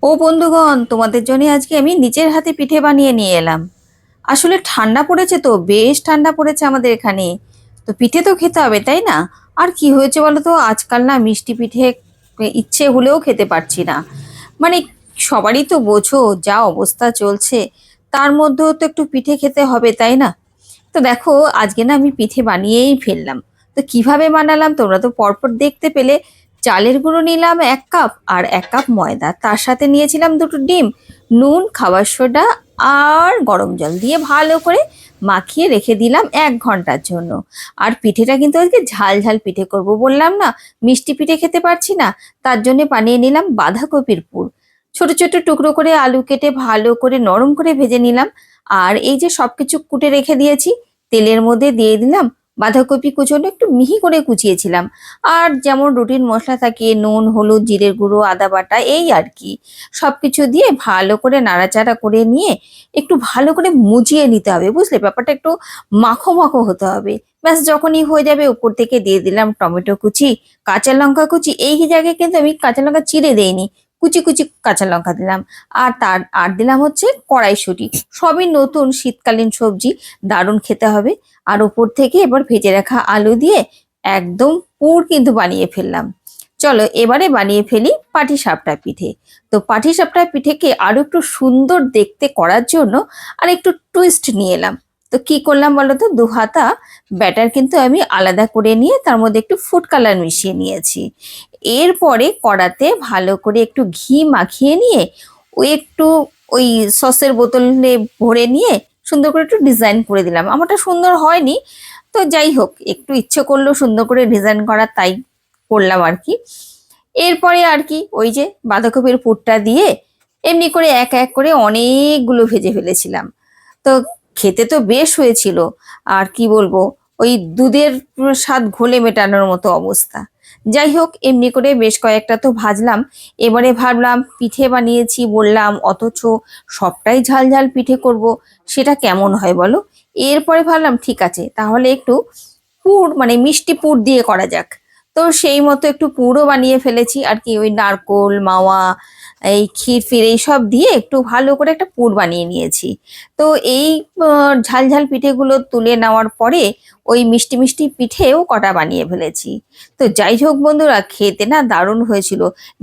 ও বন্ধুগণ, তোমাদের জন্য আজকে আমি নিজের হাতে পিঠে বানিয়ে নিয়ে এলাম। আসলে ঠান্ডা পড়েছে, তো বেশ ঠান্ডা পড়েছে আমাদের এখানে। তো পিঠে তো খেতে হবে, তাই না? আর কি হয়েছে বলো তো, আজকাল না মিষ্টি পিঠে ইচ্ছে হলেও খেতে পারছি না। মানে সবারই তো বোঝো যা অবস্থা চলছে, তার মধ্যেও তো একটু পিঠে খেতে হবে, তাই না? তো দেখো, আজকে না আমি পিঠে বানিয়েই ফেললাম। তো কিভাবে বানালাম তোমরা তো পরপর দেখতে পেলে। চালের গুঁড়ো নিলাম 1 কাপ, আর 1 কাপ ময়দা, তার সাথে নিয়েছিলাম দুটো ডিম, নুন, খাবার সোডা আর গরম জল দিয়ে ভালো করে মাখিয়ে রেখে দিলাম 1 ঘন্টার জন্য। আর পিঠেটা কিন্তু আজকে ঝাল ঝাল পিঠে করব, বললাম না মিষ্টি পিঠে খেতে পারছি না। তার জন্য বানিয়ে নিলাম বাঁধাকপির পুর। ছোট ছোট টুকরো করে আলু কেটে ভালো করে নরম করে ভেজে নিলাম। আর এই যে সবকিছু কুটে রেখে দিয়েছি, তেলের মধ্যে দিয়ে দিলাম। বাঁধাকপি কুচোনো একটু মিহি করে কুচিয়েছিলাম। আর যেমন রুটিন মশলা থাকে, নুন, হলুদ, জিরের গুঁড়ো, আদা বাটা, এই আর কি। সবকিছু দিয়ে ভালো করে নাড়াচাড়া করে নিয়ে একটু ভালো করে মুজিয়ে নিতে হবে, বুঝলে? ব্যাপারটা একটু মাখো মাখো হতে হবে। ব্যাস যখনই হয়ে যাবে, উপর থেকে দিয়ে দিলাম টমেটো কুচি, কাঁচা লঙ্কা কুচি। এই জায়গায় কিন্তু আমি কাঁচা লঙ্কা চিড়ে দেইনি, কুচি কুচি কাঁচা লঙ্কা দিলাম। আর দিলাম হচ্ছে কড়াইশুঁটি। সবই নতুন শীতকালীন সবজি, দারুণ খেতে হবে। আর উপর থেকে এবার ভেজে রাখা আলু দিয়ে একদম পুর কিন্তু বানিয়ে ফেললাম। চলো এবারে বানিয়ে ফেলি পাটিসাপটা পিঠে। তো পাটিসাপটা পিঠেকে আরো একটু সুন্দর দেখতে করার জন্য আর একটু টুইস্ট নিয়ে এলাম। তো কি করলাম বলো তো, 2 হাতা ব্যাটার কিন্তু আমি আলাদা করে নিয়ে তার মধ্যে একটু ফুড কালার মিশিয়ে নিয়েছি। এরপরে কড়াতে ভালো করে একটু ঘি মাখিয়ে নিয়ে ওই একটু ওই সসের বোতলে ভরে নিয়ে সুন্দর করে একটু ডিজাইন করে দিলাম। আমারটা সুন্দর হয়নি, তো যাই হোক, একটু ইচ্ছে করলো সুন্দর করে ডিজাইন করা, তাই করলাম আর কি। এরপরে আর কি, ওই যে বাঁধাকপির পুরটা দিয়ে এমনি করে এক এক করে অনেকগুলো ভেজে ফেলেছিলাম। তো খেতে তো বেশ হয়েছিল। আর কি বলবো, ওই দুধের স্বাদ ঘোলে মেটানোর মতো অবস্থা। যাই হোক, এমনি করে বেশ কয়েকটা তো ভাজলাম। এবারে ভাবলাম পিঠে বানিয়েছি বললাম, অথচ সবটাই ঝাল ঝাল পিঠে করব, সেটা কেমন হয় বলো? এরপরে ভাবলাম ঠিক আছে, তাহলে একটু পুর মানে মিষ্টি পুর দিয়ে করা যাক। তো সেই মতো একটু পুরও বানিয়ে ফেলেছি আর কি, ওই নারকোল, মাওয়া, এই ক্ষীর ফির এইসব দিয়ে একটু ভালো করে একটা পুর বানিয়ে নিয়েছি। তো এই ঝাল ঝাল পিঠেগুলো তুলে নেওয়ার পরে ওই মিষ্টি মিষ্টি পিঠেও কটা বানিয়ে ফেলেছি। তো যাই হোক বন্ধুরা, খেতে না দারুণ হয়েছিল।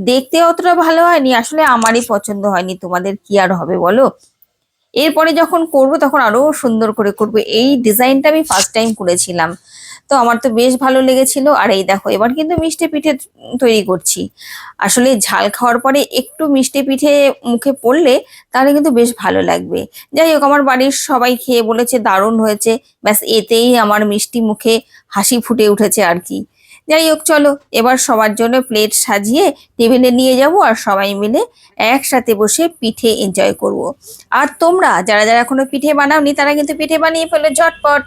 দেখতে অতটা ভালো হয়নি, আসলে আমারই পছন্দ হয়নি, তোমাদের কি আর হবে বলো? এরপরে যখন করব তখন আরো সুন্দর করে করব। এই ডিজাইনটা আমি ফার্স্ট টাইম করেছিলাম, তো আমার তো বেশ ভালো লেগেছিল। আর এই দেখো, এবার কিন্তু মিষ্টি পিঠে তৈরি করছি। আসলে ঝাল খাওয়ার পরে একটু মিষ্টি পিঠে মুখে পড়লে তাহলে কিন্তু বেশ ভালো লাগবে। যাই হোক, আমার বাড়ির সবাই খেয়ে বলেছে দারুণ হয়েছে। ব্যাস এতেই আমার মিষ্টি মুখে হাসি ফুটে উঠেছে আর কি। যাই হোক, চলো এবার সবার জন্য প্লেট সাজিয়ে টেবিলে নিয়ে যাব, আর সবাই মিলে একসাথে বসে পিঠে এনজয় করব। আর তোমরা যারা যারা এখনো পিঠে বানাওনি, তারা কিন্তু পিঠে বানিয়ে ফেলো ঝটপট।